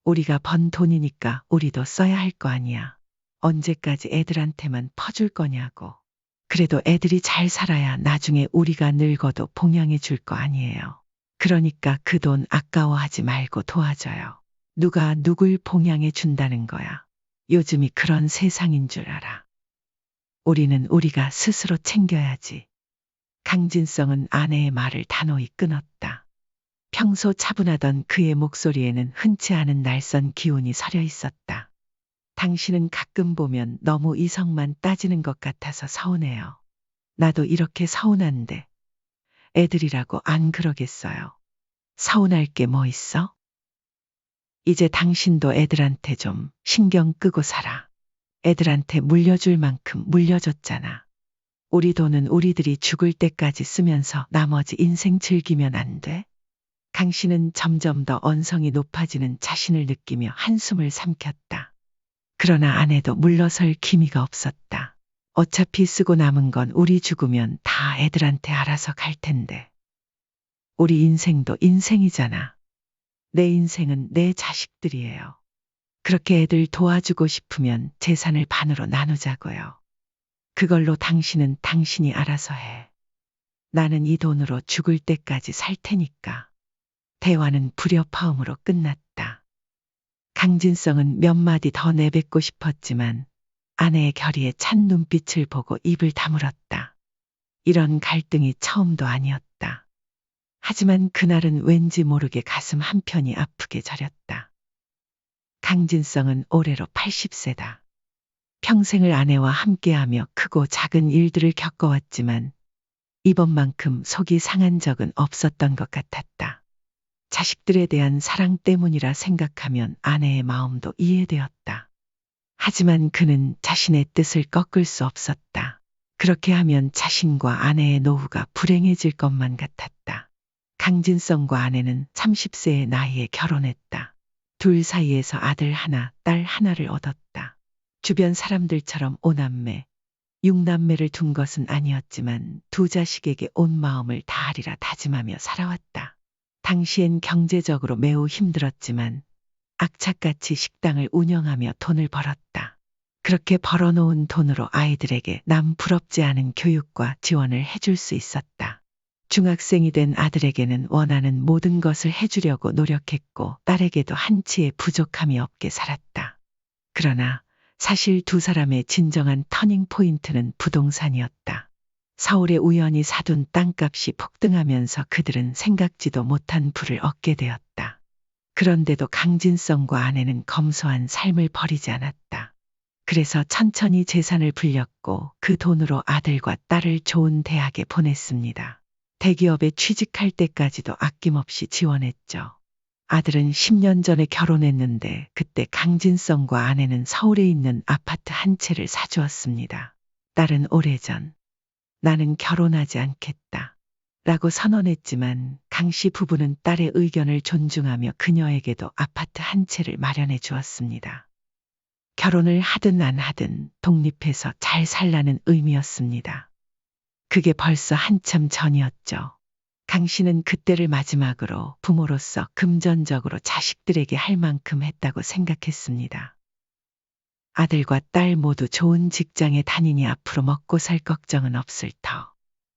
우리가 번 돈이니까 우리도 써야 할 거 아니야. 언제까지 애들한테만 퍼줄 거냐고. 그래도 애들이 잘 살아야 나중에 우리가 늙어도 봉양해 줄 거 아니에요. 그러니까 그 돈 아까워하지 말고 도와줘요. 누가 누굴 봉양해 준다는 거야. 요즘이 그런 세상인 줄 알아. 우리는 우리가 스스로 챙겨야지. 강진성은 아내의 말을 단호히 끊었다. 평소 차분하던 그의 목소리에는 흔치 않은 날선 기운이 서려 있었다. 당신은 가끔 보면 너무 이성만 따지는 것 같아서 서운해요. 나도 이렇게 서운한데 애들이라고 안 그러겠어요. 서운할 게 뭐 있어? 이제 당신도 애들한테 좀 신경 끄고 살아. 애들한테 물려줄 만큼 물려줬잖아. 우리 돈은 우리들이 죽을 때까지 쓰면서 나머지 인생 즐기면 안 돼? 강씨는 점점 더 언성이 높아지는 자신을 느끼며 한숨을 삼켰다. 그러나 아내도 물러설 기미가 없었다. 어차피 쓰고 남은 건 우리 죽으면 다 애들한테 알아서 갈 텐데. 우리 인생도 인생이잖아. 내 인생은 내 자식들이에요. 그렇게 애들 도와주고 싶으면 재산을 반으로 나누자고요. 그걸로 당신은 당신이 알아서 해. 나는 이 돈으로 죽을 때까지 살 테니까. 대화는 불협화음으로 끝났다. 강진성은 몇 마디 더 내뱉고 싶었지만 아내의 결의에 찬 눈빛을 보고 입을 다물었다. 이런 갈등이 처음도 아니었다. 하지만 그날은 왠지 모르게 가슴 한편이 아프게 저렸다. 강진성은 올해로 80세다. 평생을 아내와 함께하며 크고 작은 일들을 겪어왔지만 이번만큼 속이 상한 적은 없었던 것 같았다. 자식들에 대한 사랑 때문이라 생각하면 아내의 마음도 이해되었다. 하지만 그는 자신의 뜻을 꺾을 수 없었다. 그렇게 하면 자신과 아내의 노후가 불행해질 것만 같았다. 강진성과 아내는 30세의 나이에 결혼했다. 둘 사이에서 아들 하나, 딸 하나를 얻었다. 주변 사람들처럼 5남매, 6남매를 둔 것은 아니었지만 두 자식에게 온 마음을 다하리라 다짐하며 살아왔다. 당시엔 경제적으로 매우 힘들었지만 악착같이 식당을 운영하며 돈을 벌었다. 그렇게 벌어놓은 돈으로 아이들에게 남 부럽지 않은 교육과 지원을 해줄 수 있었다. 중학생이 된 아들에게는 원하는 모든 것을 해주려고 노력했고 딸에게도 한치의 부족함이 없게 살았다. 그러나 사실 두 사람의 진정한 터닝포인트는 부동산이었다. 서울에 우연히 사둔 땅값이 폭등하면서 그들은 생각지도 못한 부를 얻게 되었다. 그런데도 강진성과 아내는 검소한 삶을 버리지 않았다. 그래서 천천히 재산을 불렸고 그 돈으로 아들과 딸을 좋은 대학에 보냈습니다. 대기업에 취직할 때까지도 아낌없이 지원했죠. 아들은 10년 전에 결혼했는데 그때 강진성과 아내는 서울에 있는 아파트 한 채를 사주었습니다. 딸은 오래전 나는 결혼하지 않겠다 라고 선언했지만 강씨 부부는 딸의 의견을 존중하며 그녀에게도 아파트 한 채를 마련해 주었습니다. 결혼을 하든 안 하든 독립해서 잘 살라는 의미였습니다. 그게 벌써 한참 전이었죠. 강씨는 그때를 마지막으로 부모로서 금전적으로 자식들에게 할 만큼 했다고 생각했습니다. 아들과 딸 모두 좋은 직장에 다니니 앞으로 먹고 살 걱정은 없을 터.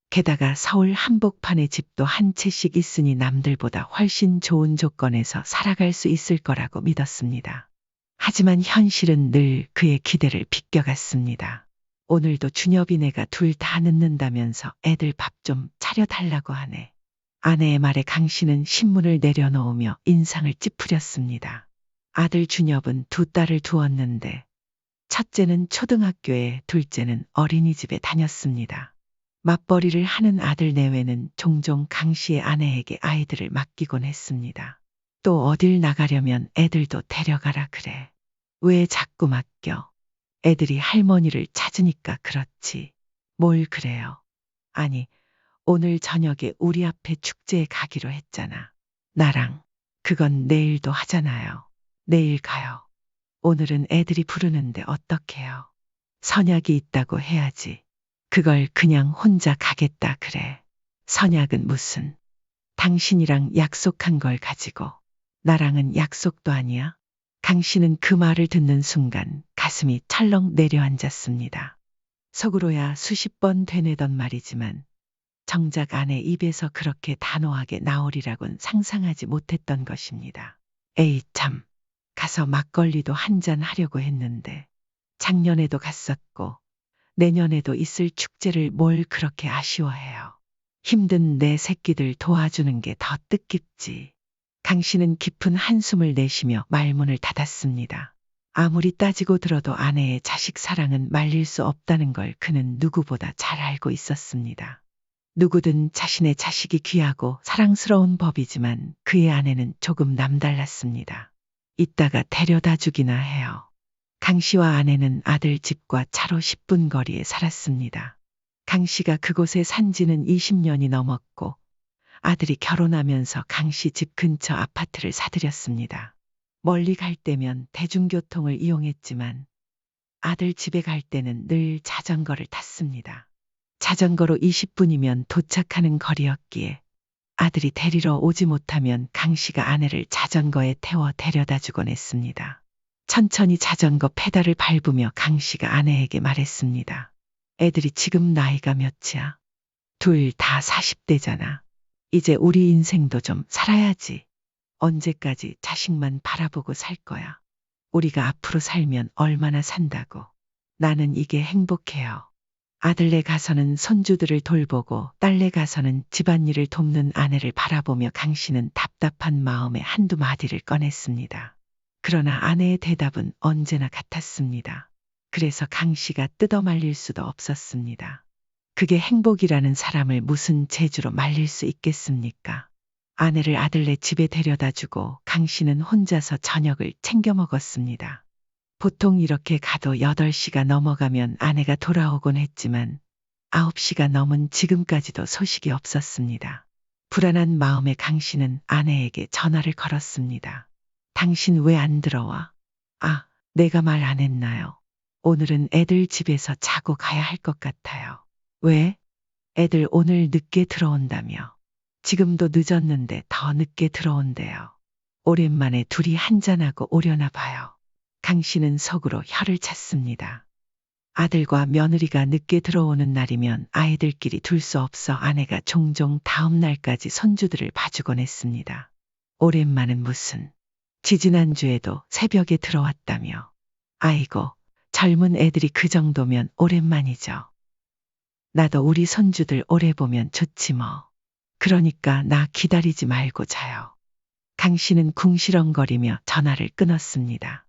게다가 서울 한복판에 집도 한 채씩 있으니 남들보다 훨씬 좋은 조건에서 살아갈 수 있을 거라고 믿었습니다. 하지만 현실은 늘 그의 기대를 비껴갔습니다. 오늘도 준엽이네가 둘 다 늦는다면서 애들 밥 좀 차려달라고 하네. 아내의 말에 강씨는 신문을 내려놓으며 인상을 찌푸렸습니다. 아들 준엽은 두 딸을 두었는데 첫째는 초등학교에 둘째는 어린이집에 다녔습니다. 맞벌이를 하는 아들 내외는 종종 강씨의 아내에게 아이들을 맡기곤 했습니다. 또 어딜 나가려면 애들도 데려가라 그래. 왜 자꾸 맡겨? 애들이 할머니를 찾으니까 그렇지. 뭘 그래요? 아니, 오늘 저녁에 우리 앞에 축제에 가기로 했잖아. 나랑. 그건 내일도 하잖아요. 내일 가요. 오늘은 애들이 부르는데 어떡해요? 선약이 있다고 해야지. 그걸 그냥 혼자 가겠다 그래. 선약은 무슨. 당신이랑 약속한 걸 가지고. 나랑은 약속도 아니야? 강 씨는 그 말을 듣는 순간 가슴이 철렁 내려앉았습니다. 속으로야 수십 번 되뇌던 말이지만 정작 아내 입에서 그렇게 단호하게 나오리라곤 상상하지 못했던 것입니다. 에이 참, 가서 막걸리도 한잔 하려고 했는데 작년에도 갔었고 내년에도 있을 축제를 뭘 그렇게 아쉬워해요. 힘든 내 새끼들 도와주는 게 더 뜻깊지. 강 씨는 깊은 한숨을 내쉬며 말문을 닫았습니다. 아무리 따지고 들어도 아내의 자식 사랑은 말릴 수 없다는 걸 그는 누구보다 잘 알고 있었습니다. 누구든 자신의 자식이 귀하고 사랑스러운 법이지만 그의 아내는 조금 남달랐습니다. 이따가 데려다 주기나 해요. 강 씨와 아내는 아들 집과 차로 10분 거리에 살았습니다. 강 씨가 그곳에 산 지는 20년이 넘었고 아들이 결혼하면서 강 씨 집 근처 아파트를 사들였습니다. 멀리 갈 때면 대중교통을 이용했지만 아들 집에 갈 때는 늘 자전거를 탔습니다. 자전거로 20분이면 도착하는 거리였기에 아들이 데리러 오지 못하면 강 씨가 아내를 자전거에 태워 데려다 주곤 했습니다. 천천히 자전거 페달을 밟으며 강 씨가 아내에게 말했습니다. 애들이 지금 나이가 몇이야? 둘 다 40대잖아. 이제 우리 인생도 좀 살아야지. 언제까지 자식만 바라보고 살 거야. 우리가 앞으로 살면 얼마나 산다고. 나는 이게 행복해요. 아들네 가서는 손주들을 돌보고 딸네 가서는 집안일을 돕는 아내를 바라보며 강 씨는 답답한 마음에 한두 마디를 꺼냈습니다. 그러나 아내의 대답은 언제나 같았습니다. 그래서 강 씨가 뜯어 말릴 수도 없었습니다. 그게 행복이라는 사람을 무슨 재주로 말릴 수 있겠습니까? 아내를 아들네 집에 데려다 주고 강 씨는 혼자서 저녁을 챙겨 먹었습니다. 보통 이렇게 가도 8시가 넘어가면 아내가 돌아오곤 했지만 9시가 넘은 지금까지도 소식이 없었습니다. 불안한 마음에 강 씨는 아내에게 전화를 걸었습니다. 당신 왜 안 들어와? 아, 내가 말 안 했나요? 오늘은 애들 집에서 자고 가야 할 것 같아요. 왜? 애들 오늘 늦게 들어온다며. 지금도 늦었는데 더 늦게 들어온대요. 오랜만에 둘이 한잔하고 오려나 봐요. 강 씨는 속으로 혀를 찼습니다. 아들과 며느리가 늦게 들어오는 날이면 아이들끼리 둘 수 없어 아내가 종종 다음 날까지 손주들을 봐주곤 했습니다. 오랜만은 무슨. 지지난주에도 새벽에 들어왔다며. 아이고, 젊은 애들이 그 정도면 오랜만이죠. 나도 우리 손주들 오래 보면 좋지 뭐. 그러니까 나 기다리지 말고 자요. 강 씨는 궁시렁거리며 전화를 끊었습니다.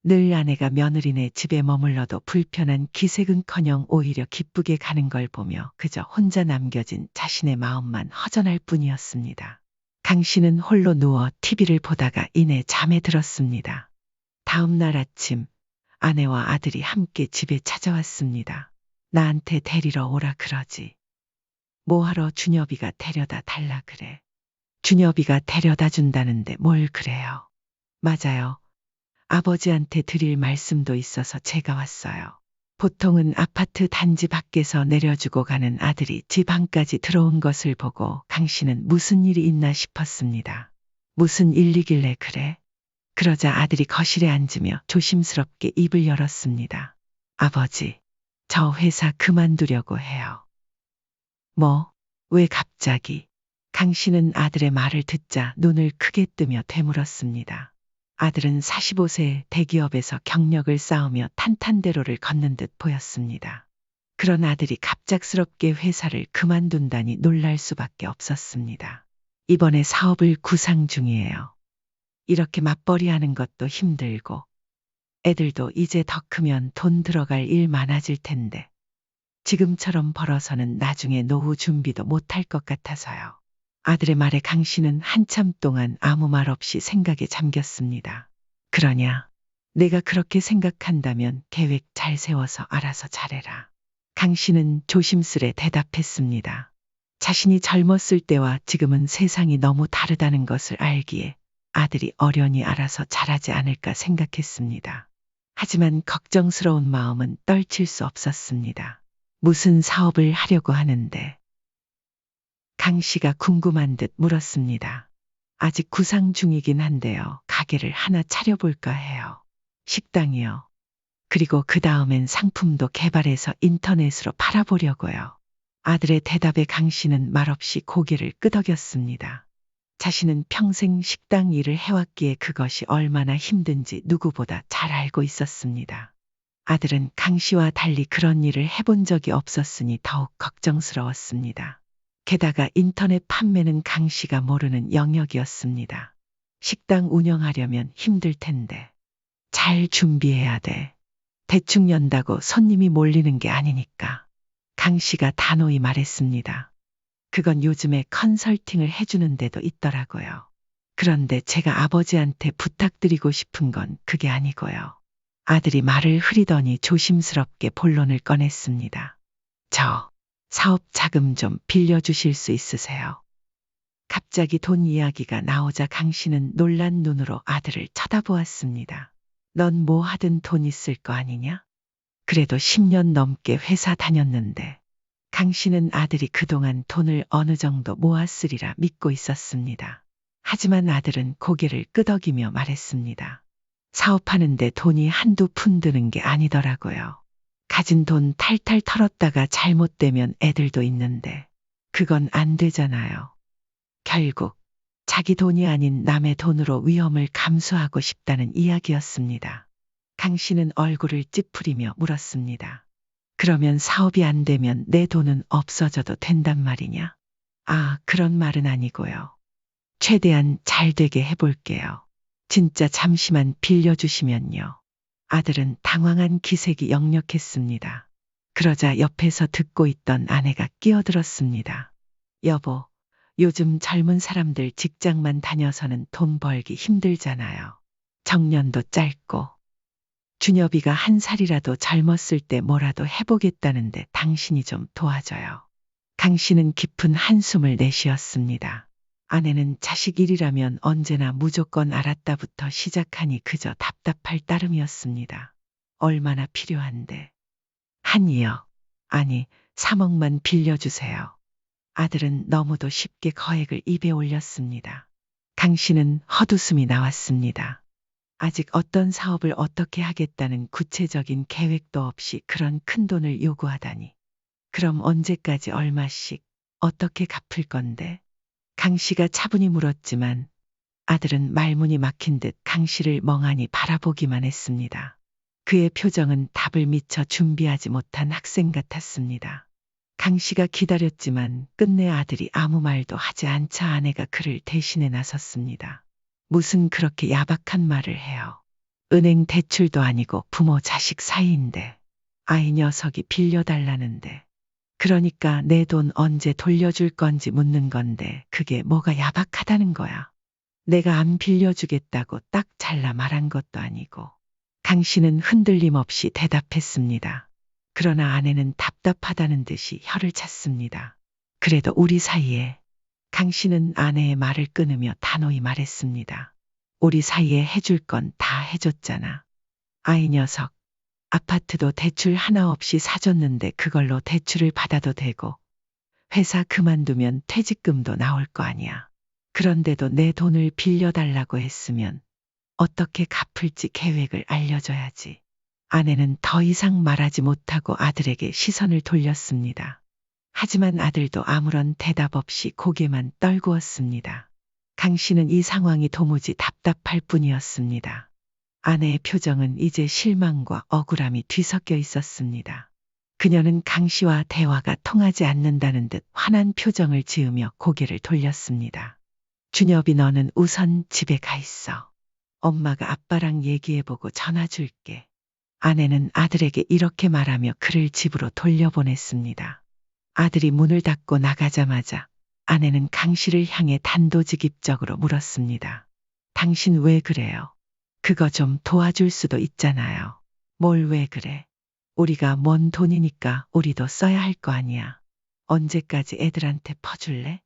늘 아내가 며느리네 집에 머물러도 불편한 기색은커녕 오히려 기쁘게 가는 걸 보며 그저 혼자 남겨진 자신의 마음만 허전할 뿐이었습니다. 강 씨는 홀로 누워 TV를 보다가 이내 잠에 들었습니다. 다음 날 아침 아내와 아들이 함께 집에 찾아왔습니다. 나한테 데리러 오라 그러지. 뭐하러 준엽이가 데려다 달라 그래. 준엽이가 데려다 준다는데 뭘 그래요. 맞아요. 아버지한테 드릴 말씀도 있어서 제가 왔어요. 보통은 아파트 단지 밖에서 내려주고 가는 아들이 집 안까지 들어온 것을 보고 강 씨는 무슨 일이 있나 싶었습니다. 무슨 일이길래 그래? 그러자 아들이 거실에 앉으며 조심스럽게 입을 열었습니다. 아버지, 저 회사 그만두려고 해요. 뭐? 왜 갑자기? 강 씨는 아들의 말을 듣자 눈을 크게 뜨며 되물었습니다. 아들은 45세 대기업에서 경력을 쌓으며 탄탄대로를 걷는 듯 보였습니다. 그런 아들이 갑작스럽게 회사를 그만둔다니 놀랄 수밖에 없었습니다. 이번에 사업을 구상 중이에요. 이렇게 맞벌이하는 것도 힘들고 애들도 이제 더 크면 돈 들어갈 일 많아질 텐데 지금처럼 벌어서는 나중에 노후 준비도 못할 것 같아서요. 아들의 말에 강 씨는 한참 동안 아무 말 없이 생각에 잠겼습니다. 그러냐? 내가 그렇게 생각한다면 계획 잘 세워서 알아서 잘해라. 강 씨는 조심스레 대답했습니다. 자신이 젊었을 때와 지금은 세상이 너무 다르다는 것을 알기에 아들이 어련히 알아서 잘하지 않을까 생각했습니다. 하지만 걱정스러운 마음은 떨칠 수 없었습니다. 무슨 사업을 하려고 하는데? 강 씨가 궁금한 듯 물었습니다. 아직 구상 중이긴 한데요. 가게를 하나 차려볼까 해요. 식당이요. 그리고 그 다음엔 상품도 개발해서 인터넷으로 팔아보려고요. 아들의 대답에 강 씨는 말없이 고개를 끄덕였습니다. 자신은 평생 식당 일을 해왔기에 그것이 얼마나 힘든지 누구보다 잘 알고 있었습니다. 아들은 강 씨와 달리 그런 일을 해본 적이 없었으니 더욱 걱정스러웠습니다. 게다가 인터넷 판매는 강 씨가 모르는 영역이었습니다. 식당 운영하려면 힘들 텐데. 잘 준비해야 돼. 대충 연다고 손님이 몰리는 게 아니니까. 강 씨가 단호히 말했습니다. 그건 요즘에 컨설팅을 해주는 데도 있더라고요. 그런데 제가 아버지한테 부탁드리고 싶은 건 그게 아니고요. 아들이 말을 흐리더니 조심스럽게 본론을 꺼냈습니다. 저 사업 자금 좀 빌려주실 수 있으세요? 갑자기 돈 이야기가 나오자 강 씨는 놀란 눈으로 아들을 쳐다보았습니다. 넌 뭐 하든 돈 있을 거 아니냐? 그래도 10년 넘게 회사 다녔는데. 강 씨는 아들이 그동안 돈을 어느 정도 모았으리라 믿고 있었습니다. 하지만 아들은 고개를 끄덕이며 말했습니다. 사업하는데 돈이 한두 푼 드는 게 아니더라고요. 가진 돈 탈탈 털었다가 잘못되면 애들도 있는데 그건 안 되잖아요. 결국 자기 돈이 아닌 남의 돈으로 위험을 감수하고 싶다는 이야기였습니다. 강 씨는 얼굴을 찌푸리며 물었습니다. 그러면 사업이 안 되면 내 돈은 없어져도 된단 말이냐? 아, 그런 말은 아니고요. 최대한 잘 되게 해볼게요. 진짜 잠시만 빌려주시면요. 아들은 당황한 기색이 역력했습니다. 그러자 옆에서 듣고 있던 아내가 끼어들었습니다. 여보, 요즘 젊은 사람들 직장만 다녀서는 돈 벌기 힘들잖아요. 정년도 짧고. 준엽이가 1살이라도 젊었을 때 뭐라도 해보겠다는데 당신이 좀 도와줘요. 강 씨는 깊은 한숨을 내쉬었습니다. 아내는 자식 일이라면 언제나 무조건 알았다부터 시작하니 그저 답답할 따름이었습니다. 얼마나 필요한데. 한 2억, 아니 3억만 빌려주세요. 아들은 너무도 쉽게 거액을 입에 올렸습니다. 강 씨는 헛웃음이 나왔습니다. 아직 어떤 사업을 어떻게 하겠다는 구체적인 계획도 없이 그런 큰 돈을 요구하다니. 그럼 언제까지 얼마씩 어떻게 갚을 건데? 강 씨가 차분히 물었지만 아들은 말문이 막힌 듯 강 씨를 멍하니 바라보기만 했습니다. 그의 표정은 답을 미처 준비하지 못한 학생 같았습니다. 강 씨가 기다렸지만 끝내 아들이 아무 말도 하지 않자 아내가 그를 대신해 나섰습니다. 무슨 그렇게 야박한 말을 해요. 은행 대출도 아니고 부모 자식 사이인데 아이 녀석이 빌려달라는데. 그러니까 내 돈 언제 돌려줄 건지 묻는 건데 그게 뭐가 야박하다는 거야. 내가 안 빌려주겠다고 딱 잘라 말한 것도 아니고. 강 씨는 흔들림 없이 대답했습니다. 그러나 아내는 답답하다는 듯이 혀를 찼습니다. 그래도 우리 사이에. 강 씨는 아내의 말을 끊으며 단호히 말했습니다. 우리 사이에 해줄 건 다 해줬잖아. 아이 녀석. 아파트도 대출 하나 없이 사줬는데 그걸로 대출을 받아도 되고 회사 그만두면 퇴직금도 나올 거 아니야. 그런데도 내 돈을 빌려달라고 했으면 어떻게 갚을지 계획을 알려줘야지. 아내는 더 이상 말하지 못하고 아들에게 시선을 돌렸습니다. 하지만 아들도 아무런 대답 없이 고개만 떨구었습니다. 강 씨는 이 상황이 도무지 답답할 뿐이었습니다. 아내의 표정은 이제 실망과 억울함이 뒤섞여 있었습니다. 그녀는 강 씨와 대화가 통하지 않는다는 듯 화난 표정을 지으며 고개를 돌렸습니다. 준엽이 너는 우선 집에 가 있어. 엄마가 아빠랑 얘기해보고 전화 줄게. 아내는 아들에게 이렇게 말하며 그를 집으로 돌려보냈습니다. 아들이 문을 닫고 나가자마자 아내는 강 씨를 향해 단도직입적으로 물었습니다. 당신 왜 그래요? 그거 좀 도와줄 수도 있잖아요. 뭘 왜 그래? 우리가 먼 돈이니까 우리도 써야 할 거 아니야. 언제까지 애들한테 퍼줄래?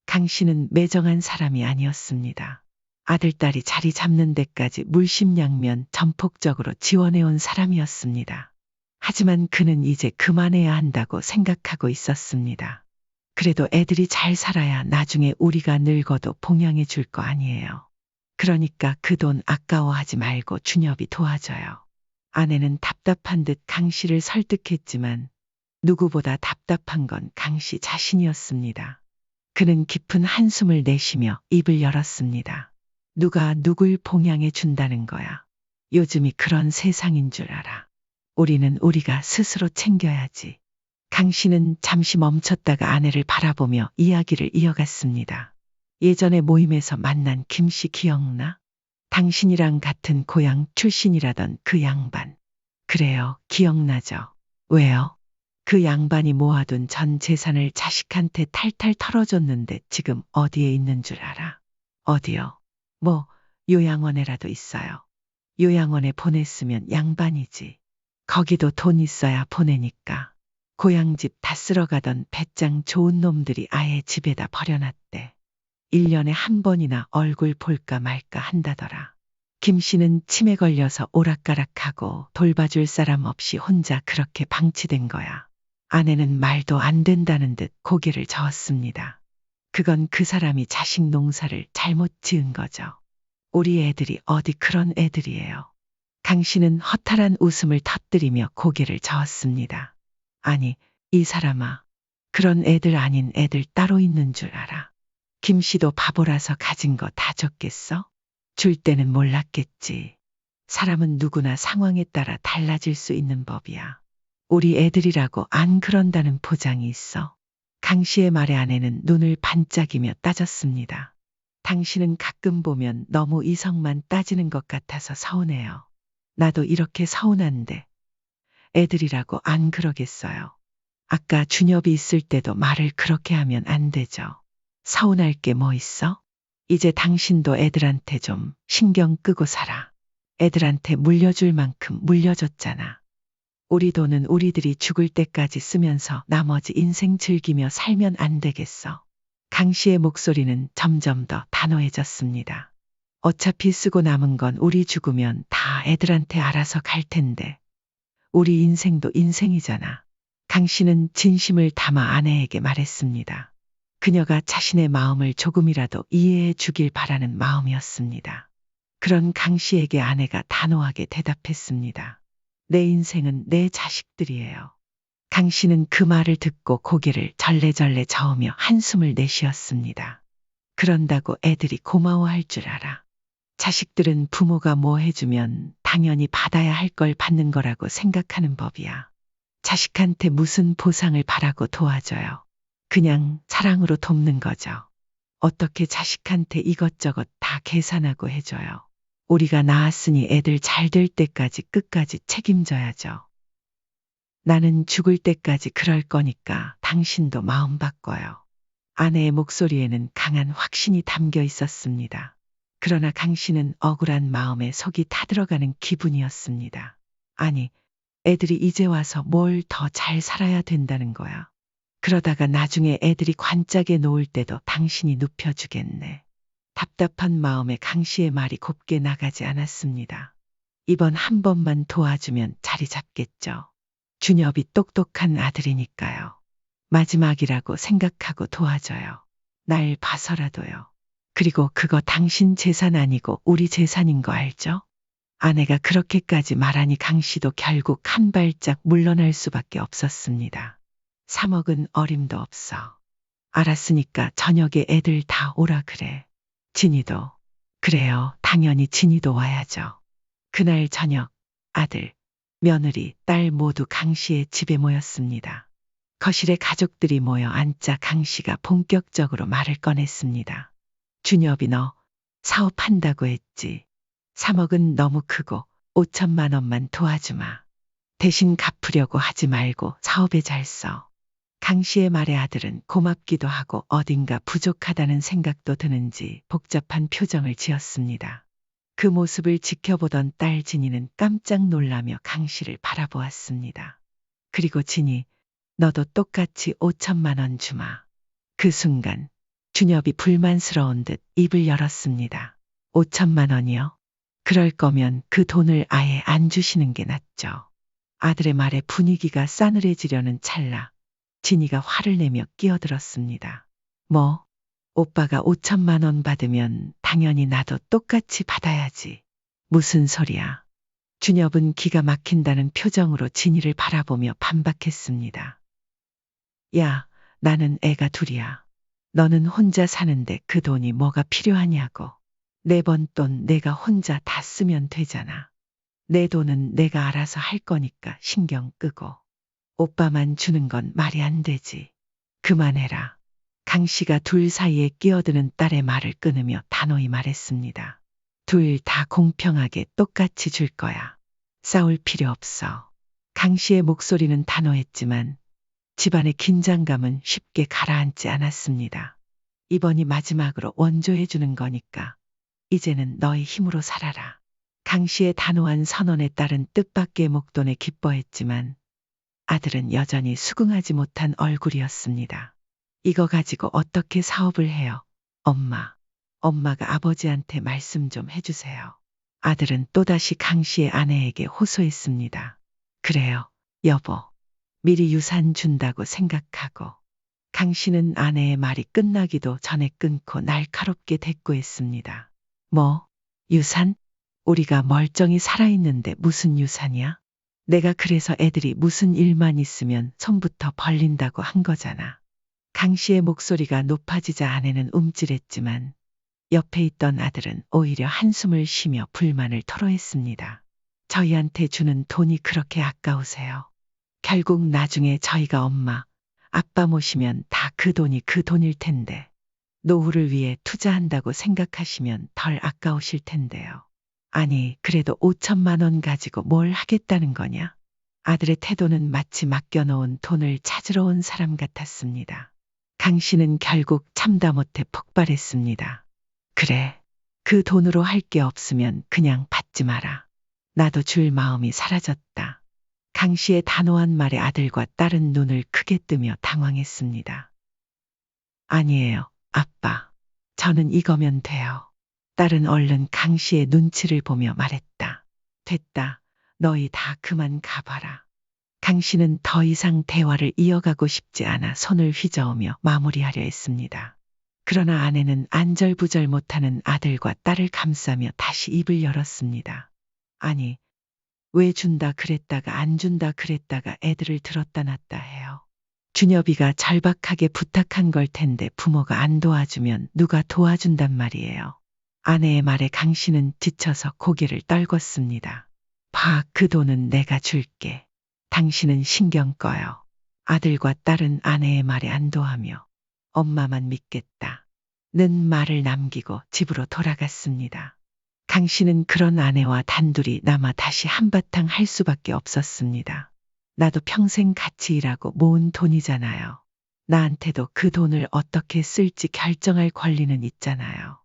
강 씨는 매정한 사람이 아니었습니다. 아들딸이 자리 잡는 데까지 물심양면 전폭적으로 지원해온 사람이었습니다. 하지만 그는 이제 그만해야 한다고 생각하고 있었습니다. 그래도 애들이 잘 살아야 나중에 우리가 늙어도 봉양해 줄 거 아니에요. 그러니까 그 돈 아까워하지 말고 준엽이 도와줘요. 아내는 답답한 듯 강 씨를 설득했지만 누구보다 답답한 건 강 씨 자신이었습니다. 그는 깊은 한숨을 내쉬며 입을 열었습니다. 누가 누굴 봉양해 준다는 거야. 요즘이 그런 세상인 줄 알아. 우리는 우리가 스스로 챙겨야지. 강 씨는 잠시 멈췄다가 아내를 바라보며 이야기를 이어갔습니다. 예전에 모임에서 만난 김 씨 기억나? 당신이랑 같은 고향 출신이라던 그 양반. 그래요, 기억나죠? 왜요? 그 양반이 모아둔 전 재산을 자식한테 탈탈 털어줬는데 지금 어디에 있는 줄 알아? 어디요? 뭐, 요양원에라도 있어요. 요양원에 보냈으면 양반이지. 거기도 돈 있어야 보내니까. 고향집 다 쓸어가던 배짱 좋은 놈들이 아예 집에다 버려놨대. 1년에 한 번이나 얼굴 볼까 말까 한다더라. 김 씨는 치매 걸려서 오락가락하고 돌봐줄 사람 없이 혼자 그렇게 방치된 거야. 아내는 말도 안 된다는 듯 고개를 저었습니다. 그건 그 사람이 자식 농사를 잘못 지은 거죠. 우리 애들이 어디 그런 애들이에요. 강 씨는 허탈한 웃음을 터뜨리며 고개를 저었습니다. 아니, 이 사람아. 그런 애들 아닌 애들 따로 있는 줄 알아. 김 씨도 바보라서 가진 거 다 줬겠어? 줄 때는 몰랐겠지. 사람은 누구나 상황에 따라 달라질 수 있는 법이야. 우리 애들이라고 안 그런다는 보장이 있어. 강 씨의 말에 아내는 눈을 반짝이며 따졌습니다. 당신은 가끔 보면 너무 이성만 따지는 것 같아서 서운해요. 나도 이렇게 서운한데 애들이라고 안 그러겠어요. 아까 준엽이 있을 때도 말을 그렇게 하면 안 되죠. 서운할 게 뭐 있어? 이제 당신도 애들한테 좀 신경 끄고 살아. 애들한테 물려줄 만큼 물려줬잖아. 우리 돈은 우리들이 죽을 때까지 쓰면서 나머지 인생 즐기며 살면 안 되겠어. 강 씨의 목소리는 점점 더 단호해졌습니다. 어차피 쓰고 남은 건 우리 죽으면 다 애들한테 알아서 갈 텐데. 우리 인생도 인생이잖아. 강 씨는 진심을 담아 아내에게 말했습니다. 그녀가 자신의 마음을 조금이라도 이해해 주길 바라는 마음이었습니다. 그런 강 씨에게 아내가 단호하게 대답했습니다. 내 인생은 내 자식들이에요. 강 씨는 그 말을 듣고 고개를 절레절레 저으며 한숨을 내쉬었습니다. 그런다고 애들이 고마워할 줄 알아. 자식들은 부모가 뭐 해주면 당연히 받아야 할 걸 받는 거라고 생각하는 법이야. 자식한테 무슨 보상을 바라고 도와줘요. 그냥 사랑으로 돕는 거죠. 어떻게 자식한테 이것저것 다 계산하고 해줘요. 우리가 낳았으니 애들 잘 될 때까지 끝까지 책임져야죠. 나는 죽을 때까지 그럴 거니까 당신도 마음 바꿔요. 아내의 목소리에는 강한 확신이 담겨 있었습니다. 그러나 강 씨는 억울한 마음에 속이 타들어가는 기분이었습니다. 아니, 애들이 이제 와서 뭘 더 잘 살아야 된다는 거야. 그러다가 나중에 애들이 관짝에 놓을 때도 당신이 눕혀주겠네. 답답한 마음에 강 씨의 말이 곱게 나가지 않았습니다. 이번 한 번만 도와주면 자리 잡겠죠. 준엽이 똑똑한 아들이니까요. 마지막이라고 생각하고 도와줘요. 날 봐서라도요. 그리고 그거 당신 재산 아니고 우리 재산인 거 알죠? 아내가 그렇게까지 말하니 강 씨도 결국 한 발짝 물러날 수밖에 없었습니다. 3억은 어림도 없어. 알았으니까 저녁에 애들 다 오라 그래. 진이도. 그래요. 당연히 진이도 와야죠. 그날 저녁 아들, 며느리, 딸 모두 강 씨의 집에 모였습니다. 거실에 가족들이 모여 앉자 강 씨가 본격적으로 말을 꺼냈습니다. 준엽이 너 사업한다고 했지. 3억은 너무 크고 5천만 원만 도와주마. 대신 갚으려고 하지 말고 사업에 잘 써. 강 씨의 말에 아들은 고맙기도 하고 어딘가 부족하다는 생각도 드는지 복잡한 표정을 지었습니다. 그 모습을 지켜보던 딸 진이는 깜짝 놀라며 강 씨를 바라보았습니다. 그리고 진이 너도 똑같이 5천만 원 주마. 그 순간 준엽이 불만스러운 듯 입을 열었습니다. 5천만 원이요? 그럴 거면 그 돈을 아예 안 주시는 게 낫죠. 아들의 말에 분위기가 싸늘해지려는 찰나 진이가 화를 내며 끼어들었습니다. 뭐, 오빠가 5천만 원 받으면 당연히 나도 똑같이 받아야지. 무슨 소리야. 준엽은 기가 막힌다는 표정으로 진이를 바라보며 반박했습니다. 야, 나는 애가 둘이야. 너는 혼자 사는데 그 돈이 뭐가 필요하냐고. 내 번 돈 내가 혼자 다 쓰면 되잖아. 내 돈은 내가 알아서 할 거니까 신경 끄고. 오빠만 주는 건 말이 안 되지. 그만해라. 강 씨가 둘 사이에 끼어드는 딸의 말을 끊으며 단호히 말했습니다. 둘 다 공평하게 똑같이 줄 거야. 싸울 필요 없어. 강 씨의 목소리는 단호했지만 집안의 긴장감은 쉽게 가라앉지 않았습니다. 이번이 마지막으로 원조해 주는 거니까 이제는 너의 힘으로 살아라. 강 씨의 단호한 선언에 따른 뜻밖의 목돈에 기뻐했지만 아들은 여전히 수긍하지 못한 얼굴이었습니다. 이거 가지고 어떻게 사업을 해요? 엄마. 엄마가 아버지한테 말씀 좀 해주세요. 아들은 또다시 강 씨의 아내에게 호소했습니다. 그래요, 여보. 미리 유산 준다고 생각하고. 강 씨는 아내의 말이 끝나기도 전에 끊고 날카롭게 대꾸했습니다. 뭐, 유산? 우리가 멀쩡히 살아있는데 무슨 유산이야? 내가 그래서 애들이 무슨 일만 있으면 손부터 벌린다고 한 거잖아. 강 씨의 목소리가 높아지자 아내는 움찔했지만 옆에 있던 아들은 오히려 한숨을 쉬며 불만을 토로했습니다. 저희한테 주는 돈이 그렇게 아까우세요. 결국 나중에 저희가 엄마, 아빠 모시면 다 그 돈이 그 돈일 텐데 노후를 위해 투자한다고 생각하시면 덜 아까우실 텐데요. 아니, 그래도 5천만 원 가지고 뭘 하겠다는 거냐? 아들의 태도는 마치 맡겨놓은 돈을 찾으러 온 사람 같았습니다. 강 씨는 결국 참다 못해 폭발했습니다. 그래, 그 돈으로 할 게 없으면 그냥 받지 마라. 나도 줄 마음이 사라졌다. 강 씨의 단호한 말에 아들과 딸은 눈을 크게 뜨며 당황했습니다. 아니에요, 아빠. 저는 이거면 돼요. 딸은 얼른 강 씨의 눈치를 보며 말했다. 됐다. 너희 다 그만 가봐라. 강 씨는 더 이상 대화를 이어가고 싶지 않아 손을 휘저으며 마무리하려 했습니다. 그러나 아내는 안절부절 못하는 아들과 딸을 감싸며 다시 입을 열었습니다. 아니, 왜 준다 그랬다가 안 준다 그랬다가 애들을 들었다 놨다 해요. 준엽이가 절박하게 부탁한 걸 텐데 부모가 안 도와주면 누가 도와준단 말이에요. 아내의 말에 강 씨는 지쳐서 고개를 떨궜습니다. 봐, 그 돈은 내가 줄게. 당신은 신경 꺼요. 아들과 딸은 아내의 말에 안도하며 엄마만 믿겠다 는 말을 남기고 집으로 돌아갔습니다. 강 씨는 그런 아내와 단둘이 남아 다시 한바탕 할 수밖에 없었습니다. 나도 평생 같이 일하고 모은 돈이잖아요. 나한테도 그 돈을 어떻게 쓸지 결정할 권리는 있잖아요.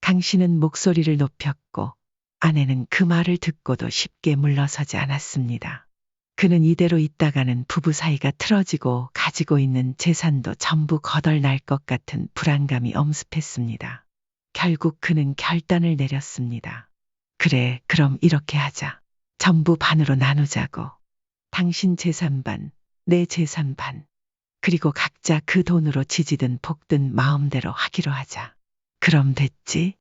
강 씨는 목소리를 높였고 아내는 그 말을 듣고도 쉽게 물러서지 않았습니다. 그는 이대로 있다가는 부부 사이가 틀어지고 가지고 있는 재산도 전부 거덜날 것 같은 불안감이 엄습했습니다. 결국 그는 결단을 내렸습니다. 그래, 그럼 이렇게 하자. 전부 반으로 나누자고. 당신 재산 반, 내 재산 반. 그리고 각자 그 돈으로 지지든 볶든 마음대로 하기로 하자. 그럼 됐지?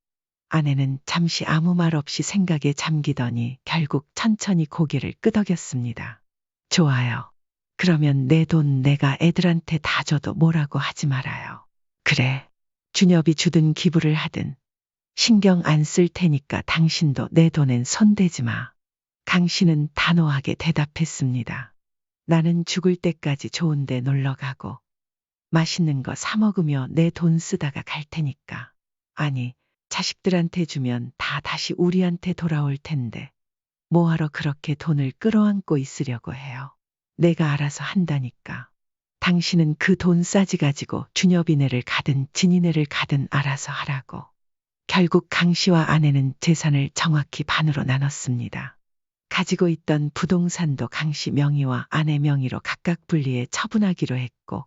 아내는 잠시 아무 말 없이 생각에 잠기더니 결국 천천히 고개를 끄덕였습니다. 좋아요. 그러면 내 돈 내가 애들한테 다 줘도 뭐라고 하지 말아요. 그래. 준엽이 주든 기부를 하든 신경 안 쓸 테니까 당신도 내 돈엔 손대지 마. 강 씨는 단호하게 대답했습니다. 나는 죽을 때까지 좋은 데 놀러 가고 맛있는 거 사 먹으며 내 돈 쓰다가 갈 테니까. 아니, 자식들한테 주면 다 다시 우리한테 돌아올 텐데 뭐하러 그렇게 돈을 끌어안고 있으려고 해요. 내가 알아서 한다니까. 당신은 그 돈 싸지 가지고 준엽이네를 가든 진이네를 가든 알아서 하라고. 결국 강 씨와 아내는 재산을 정확히 반으로 나눴습니다. 가지고 있던 부동산도 강 씨 명의와 아내 명의로 각각 분리해 처분하기로 했고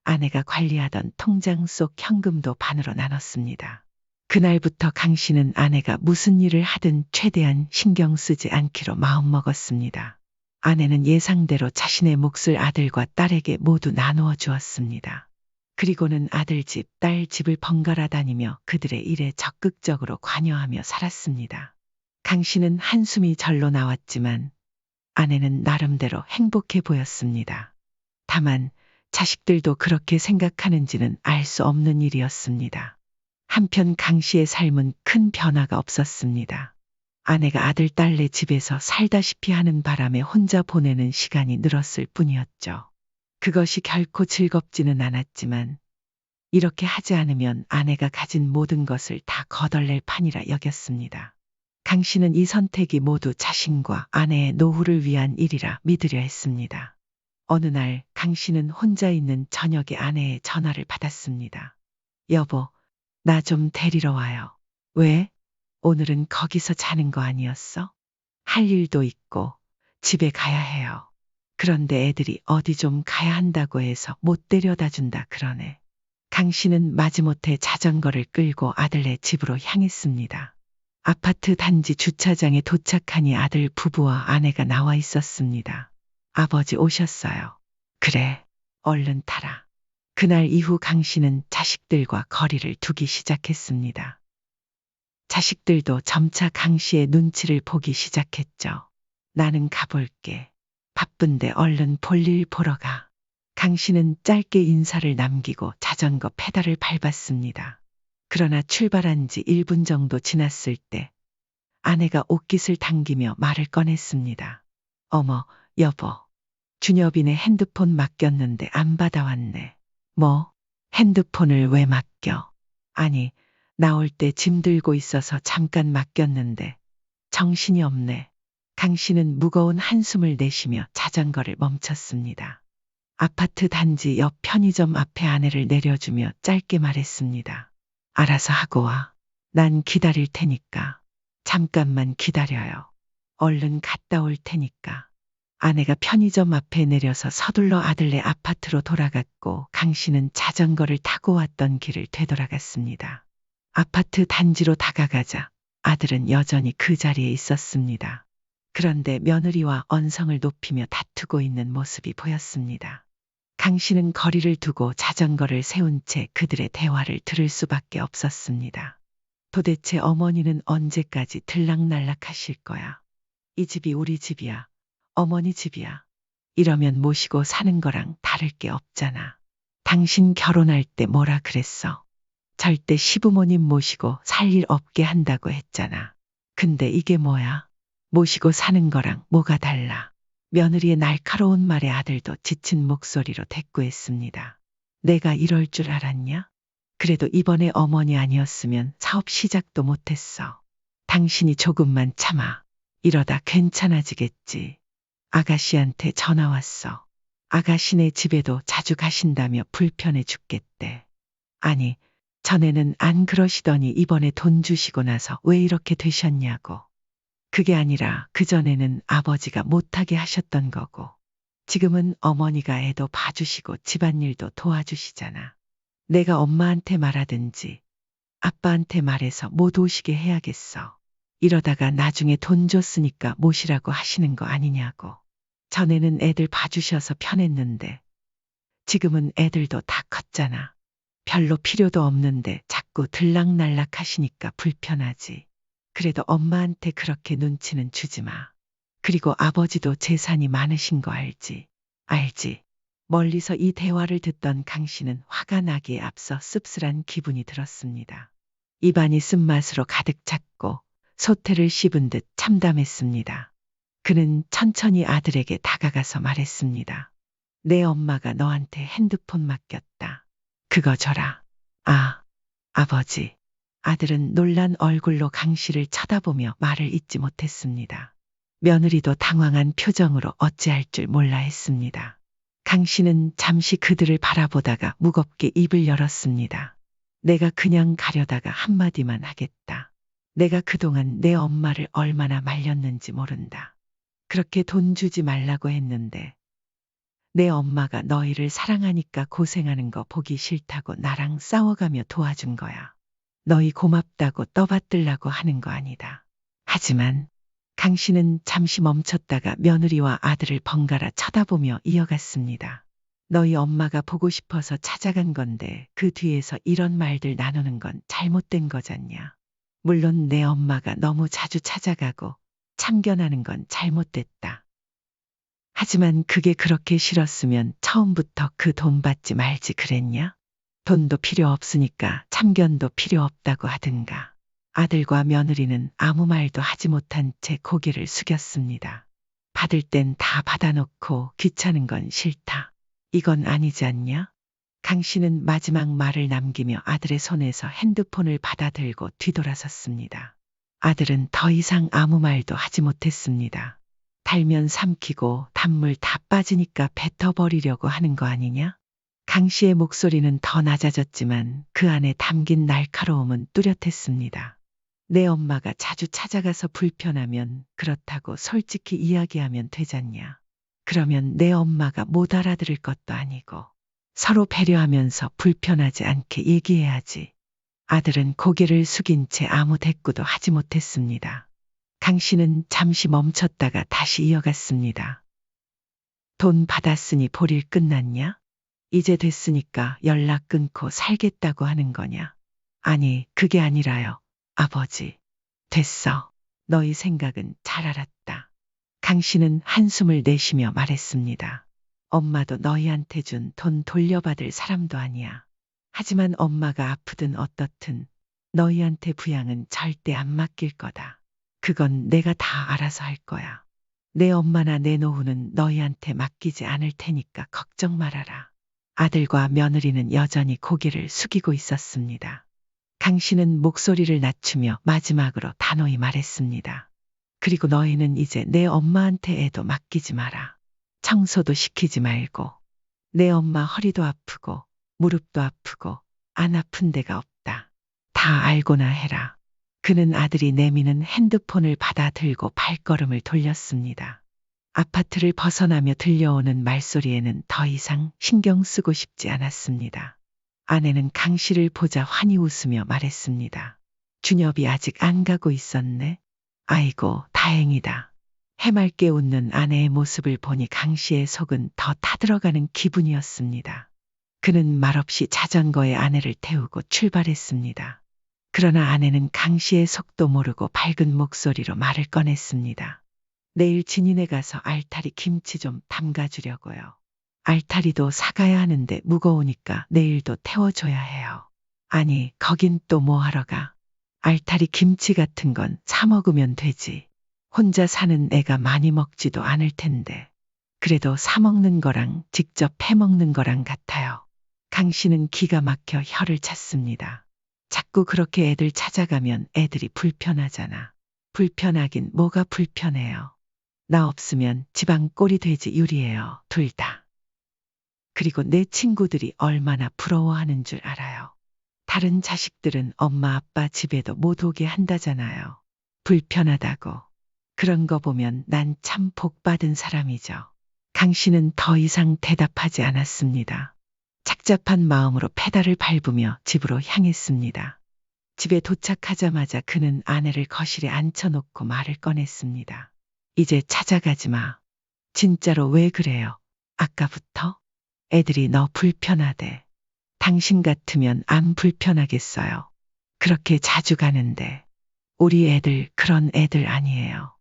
아내가 관리하던 통장 속 현금도 반으로 나눴습니다. 그날부터 강 씨는 아내가 무슨 일을 하든 최대한 신경 쓰지 않기로 마음먹었습니다. 아내는 예상대로 자신의 몫을 아들과 딸에게 모두 나누어 주었습니다. 그리고는 아들 집, 딸 집을 번갈아 다니며 그들의 일에 적극적으로 관여하며 살았습니다. 강 씨는 한숨이 절로 나왔지만 아내는 나름대로 행복해 보였습니다. 다만 자식들도 그렇게 생각하는지는 알 수 없는 일이었습니다. 한편 강 씨의 삶은 큰 변화가 없었습니다. 아내가 아들, 딸네 집에서 살다시피 하는 바람에 혼자 보내는 시간이 늘었을 뿐이었죠. 그것이 결코 즐겁지는 않았지만 이렇게 하지 않으면 아내가 가진 모든 것을 다 거덜낼 판이라 여겼습니다. 강 씨는 이 선택이 모두 자신과 아내의 노후를 위한 일이라 믿으려 했습니다. 어느 날 강 씨는 혼자 있는 저녁에 아내의 전화를 받았습니다. 여보, 나 좀 데리러 와요. 왜? 오늘은 거기서 자는 거 아니었어? 할 일도 있고 집에 가야 해요. 그런데 애들이 어디 좀 가야 한다고 해서 못 데려다 준다 그러네. 강 씨는 마지못해 자전거를 끌고 아들네 집으로 향했습니다. 아파트 단지 주차장에 도착하니 아들 부부와 아내가 나와 있었습니다. 아버지 오셨어요. 그래, 얼른 타라. 그날 이후 강 씨는 자식들과 거리를 두기 시작했습니다. 자식들도 점차 강 씨의 눈치를 보기 시작했죠. 나는 가볼게. 바쁜데 얼른 볼일 보러 가. 강 씨는 짧게 인사를 남기고 자전거 페달을 밟았습니다. 그러나 출발한 지 1분 정도 지났을 때 아내가 옷깃을 당기며 말을 꺼냈습니다. 어머, 여보. 준엽이네 핸드폰 맡겼는데 안 받아왔네. 뭐? 핸드폰을 왜 맡겨? 아니, 나올 때 짐 들고 있어서 잠깐 맡겼는데 정신이 없네. 강 씨는 무거운 한숨을 내쉬며 자전거를 멈췄습니다. 아파트 단지 옆 편의점 앞에 아내를 내려주며 짧게 말했습니다. 알아서 하고 와. 난 기다릴 테니까. 잠깐만 기다려요. 얼른 갔다 올 테니까. 아내가 편의점 앞에 내려서 서둘러 아들네 아파트로 돌아갔고 강 씨는 자전거를 타고 왔던 길을 되돌아갔습니다. 아파트 단지로 다가가자 아들은 여전히 그 자리에 있었습니다. 그런데 며느리와 언성을 높이며 다투고 있는 모습이 보였습니다. 강 씨는 거리를 두고 자전거를 세운 채 그들의 대화를 들을 수밖에 없었습니다. 도대체 어머니는 언제까지 들락날락하실 거야? 이 집이 우리 집이야. 어머니 집이야. 이러면 모시고 사는 거랑 다를 게 없잖아. 당신 결혼할 때 뭐라 그랬어? 절대 시부모님 모시고 살 일 없게 한다고 했잖아. 근데 이게 뭐야? 모시고 사는 거랑 뭐가 달라? 며느리의 날카로운 말에 아들도 지친 목소리로 대꾸했습니다. 내가 이럴 줄 알았냐? 그래도 이번에 어머니 아니었으면 사업 시작도 못했어. 당신이 조금만 참아. 이러다 괜찮아지겠지. 아가씨한테 전화 왔어. 아가씨네 집에도 자주 가신다며 불편해 죽겠대. 아니, 전에는 안 그러시더니 이번에 돈 주시고 나서 왜 이렇게 되셨냐고. 그게 아니라 그전에는 아버지가 못하게 하셨던 거고 지금은 어머니가 애도 봐주시고 집안일도 도와주시잖아. 내가 엄마한테 말하든지 아빠한테 말해서 못 오시게 해야겠어. 이러다가 나중에 돈 줬으니까 모시라고 하시는 거 아니냐고. 전에는 애들 봐주셔서 편했는데 지금은 애들도 다 컸잖아. 별로 필요도 없는데 자꾸 들락날락 하시니까 불편하지. 그래도 엄마한테 그렇게 눈치는 주지 마. 그리고 아버지도 재산이 많으신 거 알지? 알지. 멀리서 이 대화를 듣던 강 씨는 화가 나기에 앞서 씁쓸한 기분이 들었습니다. 입안이 쓴맛으로 가득 찼고 소태를 씹은 듯 참담했습니다. 그는 천천히 아들에게 다가가서 말했습니다. 내 엄마가 너한테 핸드폰 맡겼다. 그거 줘라. 아, 아버지. 아들은 놀란 얼굴로 강 씨를 쳐다보며 말을 잇지 못했습니다. 며느리도 당황한 표정으로 어찌할 줄 몰라 했습니다. 강 씨는 잠시 그들을 바라보다가 무겁게 입을 열었습니다. 내가 그냥 가려다가 한마디만 하겠다. 내가 그동안 내 엄마를 얼마나 말렸는지 모른다. 그렇게 돈 주지 말라고 했는데 내 엄마가 너희를 사랑하니까 고생하는 거 보기 싫다고 나랑 싸워가며 도와준 거야. 너희 고맙다고 떠받들라고 하는 거 아니다. 하지만 강 씨는 잠시 멈췄다가 며느리와 아들을 번갈아 쳐다보며 이어갔습니다. 너희 엄마가 보고 싶어서 찾아간 건데 그 뒤에서 이런 말들 나누는 건 잘못된 거잖냐. 물론 내 엄마가 너무 자주 찾아가고 참견하는 건 잘못됐다. 하지만 그게 그렇게 싫었으면 처음부터 그 돈 받지 말지 그랬냐? 돈도 필요 없으니까 참견도 필요 없다고 하든가. 아들과 며느리는 아무 말도 하지 못한 채 고개를 숙였습니다. 받을 땐 다 받아놓고 귀찮은 건 싫다. 이건 아니지 않냐? 강 씨는 마지막 말을 남기며 아들의 손에서 핸드폰을 받아들고 뒤돌아섰습니다. 아들은 더 이상 아무 말도 하지 못했습니다. 달면 삼키고 단물 다 빠지니까 뱉어버리려고 하는 거 아니냐? 강 씨의 목소리는 더 낮아졌지만 그 안에 담긴 날카로움은 뚜렷했습니다. 내 엄마가 자주 찾아가서 불편하면 그렇다고 솔직히 이야기하면 되잖냐. 그러면 내 엄마가 못 알아들을 것도 아니고 서로 배려하면서 불편하지 않게 얘기해야지. 아들은 고개를 숙인 채 아무 대꾸도 하지 못했습니다. 강 씨는 잠시 멈췄다가 다시 이어갔습니다. 돈 받았으니 볼일 끝났냐? 이제 됐으니까 연락 끊고 살겠다고 하는 거냐? 아니, 그게 아니라요. 아버지. 됐어. 너희 생각은 잘 알았다. 강 씨는 한숨을 내쉬며 말했습니다. 엄마도 너희한테 준 돈 돌려받을 사람도 아니야. 하지만 엄마가 아프든 어떻든 너희한테 부양은 절대 안 맡길 거다. 그건 내가 다 알아서 할 거야. 내 엄마나 내 노후는 너희한테 맡기지 않을 테니까 걱정 말아라. 아들과 며느리는 여전히 고개를 숙이고 있었습니다. 강 씨는 목소리를 낮추며 마지막으로 단호히 말했습니다. 그리고 너희는 이제 내 엄마한테 애도 맡기지 마라. 청소도 시키지 말고. 내 엄마 허리도 아프고 무릎도 아프고 안 아픈 데가 없다. 다 알고나 해라. 그는 아들이 내미는 핸드폰을 받아 들고 발걸음을 돌렸습니다. 아파트를 벗어나며 들려오는 말소리에는 더 이상 신경 쓰고 싶지 않았습니다. 아내는 강 씨를 보자 환히 웃으며 말했습니다. 준엽이 아직 안 가고 있었네. 아이고, 다행이다. 해맑게 웃는 아내의 모습을 보니 강 씨의 속은 더 타들어가는 기분이었습니다. 그는 말없이 자전거에 아내를 태우고 출발했습니다. 그러나 아내는 강 씨의 속도 모르고 밝은 목소리로 말을 꺼냈습니다. 내일 진인에 가서 알타리 김치 좀 담가주려고요. 알타리도 사가야 하는데 무거우니까 내일도 태워줘야 해요. 아니, 거긴 또 뭐 하러 가? 알타리 김치 같은 건 사 먹으면 되지. 혼자 사는 애가 많이 먹지도 않을 텐데. 그래도 사 먹는 거랑 직접 해 먹는 거랑 같아요. 강 씨는 기가 막혀 혀를 찼습니다. 자꾸 그렇게 애들 찾아가면 애들이 불편하잖아. 불편하긴 뭐가 불편해요. 나 없으면 집안 꼴이 되지 유리해요, 둘 다. 그리고 내 친구들이 얼마나 부러워하는 줄 알아요. 다른 자식들은 엄마 아빠 집에도 못 오게 한다잖아요. 불편하다고. 그런 거 보면 난 참 복 받은 사람이죠. 강 씨는 더 이상 대답하지 않았습니다. 착잡한 마음으로 페달을 밟으며 집으로 향했습니다. 집에 도착하자마자 그는 아내를 거실에 앉혀놓고 말을 꺼냈습니다. 이제 찾아가지 마. 진짜로 왜 그래요? 아까부터? 애들이 너 불편하대. 당신 같으면 안 불편하겠어요. 그렇게 자주 가는데. 우리 애들 그런 애들 아니에요.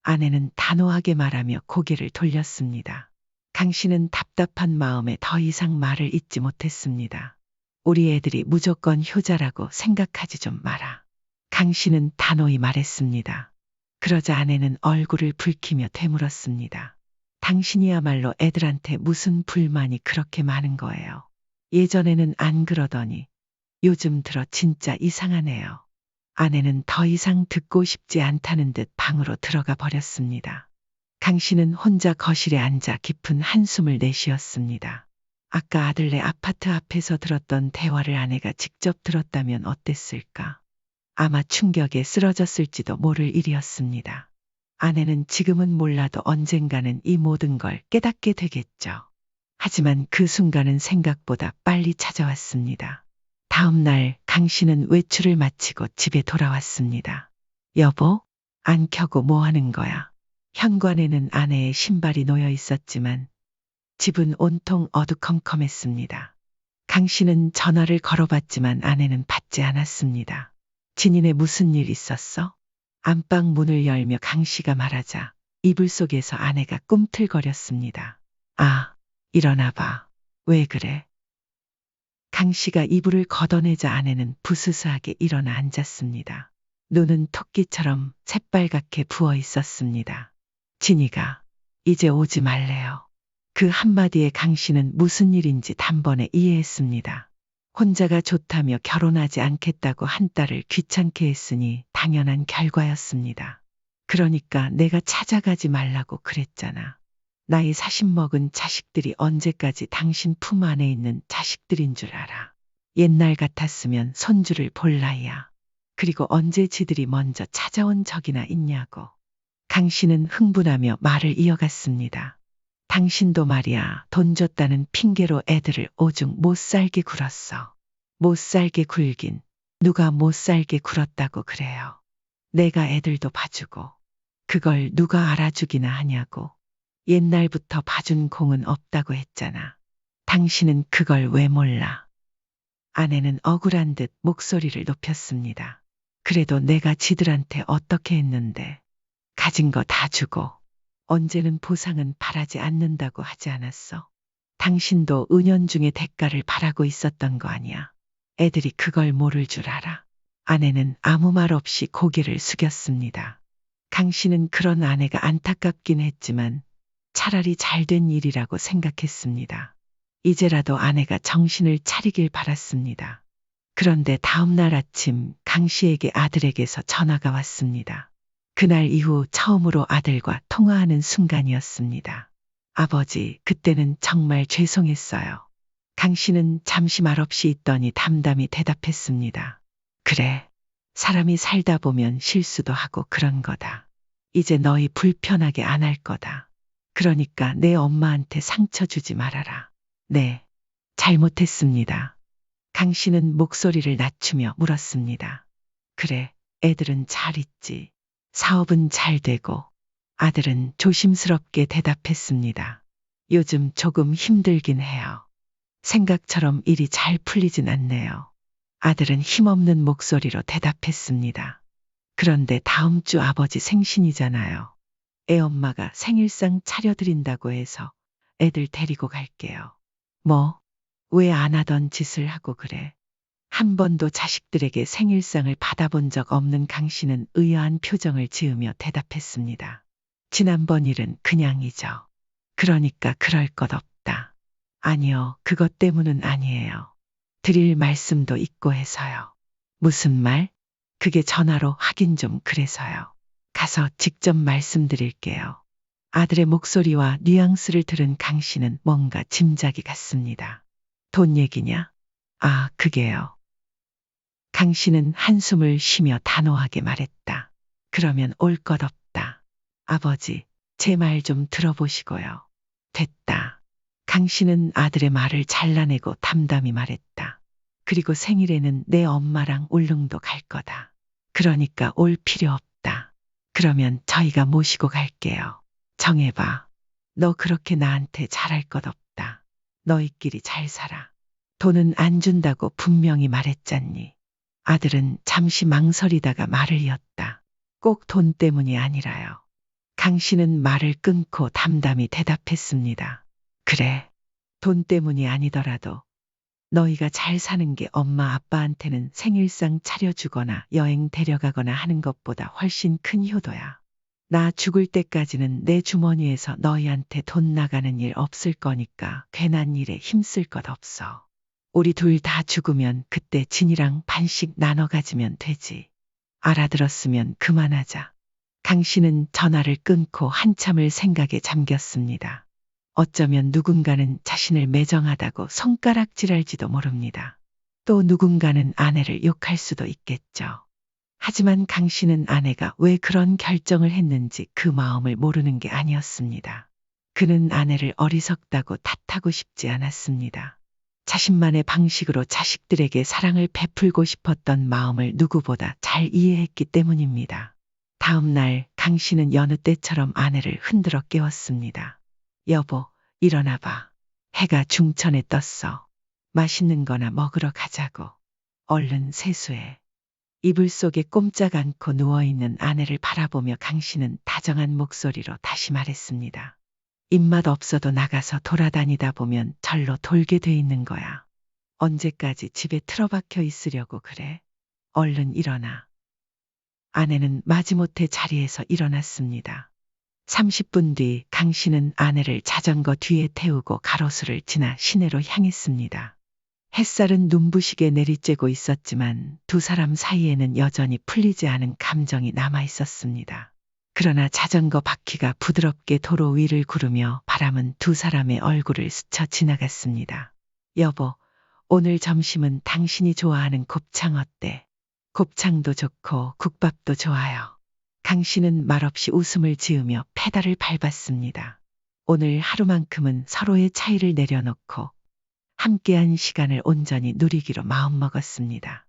아내는 단호하게 말하며 고개를 돌렸습니다. 강 씨는 답답한 마음에 더 이상 말을 잇지 못했습니다. 우리 애들이 무조건 효자라고 생각하지 좀 마라. 강 씨는 단호히 말했습니다. 그러자 아내는 얼굴을 붉히며 되물었습니다. 당신이야말로 애들한테 무슨 불만이 그렇게 많은 거예요. 예전에는 안 그러더니 요즘 들어 진짜 이상하네요. 아내는 더 이상 듣고 싶지 않다는 듯 방으로 들어가 버렸습니다. 강 씨는 혼자 거실에 앉아 깊은 한숨을 내쉬었습니다. 아까 아들네 아파트 앞에서 들었던 대화를 아내가 직접 들었다면 어땠을까? 아마 충격에 쓰러졌을지도 모를 일이었습니다. 아내는 지금은 몰라도 언젠가는 이 모든 걸 깨닫게 되겠죠. 하지만 그 순간은 생각보다 빨리 찾아왔습니다. 다음 날 강 씨는 외출을 마치고 집에 돌아왔습니다. 여보? 안 켜고 뭐 하는 거야? 현관에는 아내의 신발이 놓여 있었지만 집은 온통 어두컴컴했습니다. 강 씨는 전화를 걸어봤지만 아내는 받지 않았습니다. 진인에 무슨 일 있었어? 안방 문을 열며 강 씨가 말하자 이불 속에서 아내가 꿈틀거렸습니다. 아, 일어나 봐. 왜 그래? 강 씨가 이불을 걷어내자 아내는 부스스하게 일어나 앉았습니다. 눈은 토끼처럼 새빨갛게 부어 있었습니다. 진이가 이제 오지 말래요. 그 한마디에 강 씨는 무슨 일인지 단번에 이해했습니다. 혼자가 좋다며 결혼하지 않겠다고 한 딸을 귀찮게 했으니 당연한 결과였습니다. 그러니까 내가 찾아가지 말라고 그랬잖아. 나이 40 먹은 자식들이 언제까지 당신 품 안에 있는 자식들인 줄 알아. 옛날 같았으면 손주를 볼 나이야. 그리고 언제 지들이 먼저 찾아온 적이나 있냐고. 강 씨는 흥분하며 말을 이어갔습니다. 당신도 말이야 돈 줬다는 핑계로 애들을 오죽 못살게 굴었어. 못살게 굴긴 누가 못살게 굴었다고 그래요. 내가 애들도 봐주고 그걸 누가 알아주기나 하냐고. 옛날부터 봐준 공은 없다고 했잖아. 당신은 그걸 왜 몰라? 아내는 억울한 듯 목소리를 높였습니다. 그래도 내가 지들한테 어떻게 했는데 가진 거 다 주고 언제는 보상은 바라지 않는다고 하지 않았어? 당신도 은연중에 대가를 바라고 있었던 거 아니야. 애들이 그걸 모를 줄 알아. 아내는 아무 말 없이 고개를 숙였습니다. 강 씨는 그런 아내가 안타깝긴 했지만 차라리 잘된 일이라고 생각했습니다. 이제라도 아내가 정신을 차리길 바랐습니다. 그런데 다음 날 아침 강 씨에게 아들에게서 전화가 왔습니다. 그날 이후 처음으로 아들과 통화하는 순간이었습니다. 아버지, 그때는 정말 죄송했어요. 강 씨는 잠시 말없이 있더니 담담히 대답했습니다. 그래, 사람이 살다 보면 실수도 하고 그런 거다. 이제 너희 불편하게 안 할 거다. 그러니까 내 엄마한테 상처 주지 말아라. 네, 잘못했습니다. 강 씨는 목소리를 낮추며 물었습니다. 그래, 애들은 잘 있지. 사업은 잘 되고. 아들은 조심스럽게 대답했습니다. 요즘 조금 힘들긴 해요. 생각처럼 일이 잘 풀리진 않네요. 아들은 힘없는 목소리로 대답했습니다. 그런데 다음 주 아버지 생신이잖아요. 애 엄마가 생일상 차려드린다고 해서 애들 데리고 갈게요. 뭐, 왜 안 하던 짓을 하고 그래? 한 번도 자식들에게 생일상을 받아본 적 없는 강 씨는 의아한 표정을 지으며 대답했습니다. 지난번 일은 그냥 잊어. 그러니까 그럴 것 없다. 아니요, 그것 때문은 아니에요. 드릴 말씀도 있고 해서요. 무슨 말? 그게 전화로 하긴 좀 그래서요. 가서 직접 말씀드릴게요. 아들의 목소리와 뉘앙스를 들은 강 씨는 뭔가 짐작이 갔습니다. 돈 얘기냐? 아, 그게요. 강 씨는 한숨을 쉬며 단호하게 말했다. 그러면 올 것 없다. 아버지, 제 말 좀 들어보시고요. 됐다. 강 씨는 아들의 말을 잘라내고 담담히 말했다. 그리고 생일에는 내 엄마랑 울릉도 갈 거다. 그러니까 올 필요 없다. 그러면 저희가 모시고 갈게요. 정해봐. 너 그렇게 나한테 잘할 것 없다. 너희끼리 잘 살아. 돈은 안 준다고 분명히 말했잖니. 아들은 잠시 망설이다가 말을 이었다. 꼭 돈 때문이 아니라요. 강 씨는 말을 끊고 담담히 대답했습니다. 그래, 돈 때문이 아니더라도 너희가 잘 사는 게 엄마 아빠한테는 생일상 차려주거나 여행 데려가거나 하는 것보다 훨씬 큰 효도야. 나 죽을 때까지는 내 주머니에서 너희한테 돈 나가는 일 없을 거니까 괜한 일에 힘쓸 것 없어. 우리 둘 다 죽으면 그때 진이랑 반씩 나눠 가지면 되지. 알아들었으면 그만하자. 강 씨는 전화를 끊고 한참을 생각에 잠겼습니다. 어쩌면 누군가는 자신을 매정하다고 손가락질할지도 모릅니다. 또 누군가는 아내를 욕할 수도 있겠죠. 하지만 강 씨는 아내가 왜 그런 결정을 했는지 그 마음을 모르는 게 아니었습니다. 그는 아내를 어리석다고 탓하고 싶지 않았습니다. 자신만의 방식으로 자식들에게 사랑을 베풀고 싶었던 마음을 누구보다 잘 이해했기 때문입니다. 다음 날 강 씨는 여느 때처럼 아내를 흔들어 깨웠습니다. 여보, 일어나 봐. 해가 중천에 떴어. 맛있는 거나 먹으러 가자고. 얼른 세수해. 이불 속에 꼼짝 않고 누워있는 아내를 바라보며 강 씨는 다정한 목소리로 다시 말했습니다. 입맛 없어도 나가서 돌아다니다 보면 절로 돌게 돼 있는 거야. 언제까지 집에 틀어박혀 있으려고 그래? 얼른 일어나. 아내는 마지못해 자리에서 일어났습니다. 30분 뒤 강 씨는 아내를 자전거 뒤에 태우고 가로수를 지나 시내로 향했습니다. 햇살은 눈부시게 내리쬐고 있었지만 두 사람 사이에는 여전히 풀리지 않은 감정이 남아 있었습니다. 그러나 자전거 바퀴가 부드럽게 도로 위를 구르며 바람은 두 사람의 얼굴을 스쳐 지나갔습니다. 여보, 오늘 점심은 당신이 좋아하는 곱창 어때? 곱창도 좋고 국밥도 좋아요. 강 씨는 말없이 웃음을 지으며 페달을 밟았습니다. 오늘 하루만큼은 서로의 차이를 내려놓고 함께한 시간을 온전히 누리기로 마음먹었습니다.